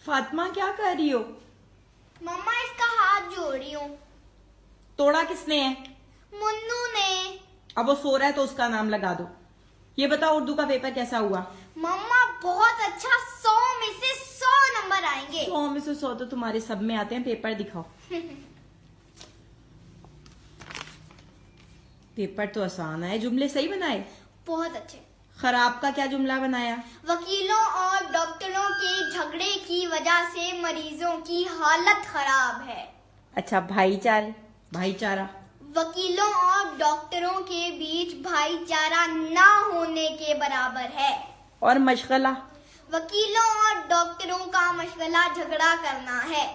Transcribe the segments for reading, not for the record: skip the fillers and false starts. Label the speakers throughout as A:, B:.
A: फातिमा क्या कर रही हो?
B: मम्मा इसका हाथ जोड़ रही हूँ।
A: तोड़ा किसने है?
B: मुन्नू ने।
A: अब वो सो रहा है तो उसका नाम लगा दो। ये बताओ उर्दू का पेपर कैसा हुआ?
B: मम्मा बहुत अच्छा, 100 में से 100 नंबर आएंगे।
A: 100 में से 100 तो तुम्हारे सब में आते हैं। पेपर दिखाओ। पेपर तो आसान है, जुमले सही बनाए?
B: बहुत अच्छे।
A: खराब का क्या जुमला बनाया?
B: वकीलों और डॉक्टरों के झगड़े की वजह से मरीजों की हालत खराब है।
A: अच्छा, भाईचारा।
B: वकीलों और डॉक्टरों के बीच भाईचारा ना होने के बराबर है।
A: और मशगला?
B: वकीलों और डॉक्टरों का मशगला झगड़ा करना है।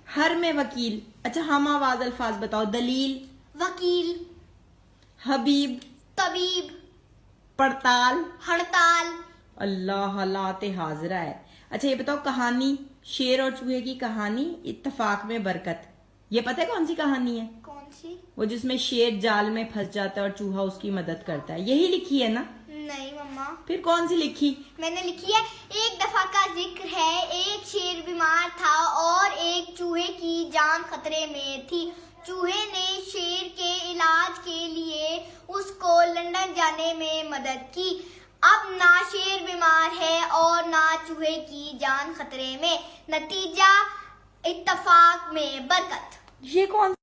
A: हर में वकील। अच्छा, हम आवाज अल्फाज बताओ। दलील,
B: वकील,
A: हबीब,
B: तबीब,
A: पड़ताल,
B: हड़ताल।
A: अल्लाह हालाते हाजरा है। अच्छा ये बताओ, कहानी शेर और चूहे की कहानी, इत्तेफाक में बरकत। ये पता है कौन सी कहानी है?
B: कौन सी?
A: वो जिसमें शेर जाल में फंस जाता है और चूहा उसकी मदद करता है। यही लिखी है ना?
B: नहीं मम्मा,
A: फिर कौन सी लिखी?
B: मैंने लिखी है। एक दफा का जिक्र है, एक शेर बीमार था और एक चूहे की जान खतरे में थी। चूहे ने शेर के इलाज के लिए उसको लंदन जाने में मदद की। अब ना शेर बीमार है और ना चूहे की जान खतरे में। नतीजा इत्तेफाक में बरकत।
A: ये कौन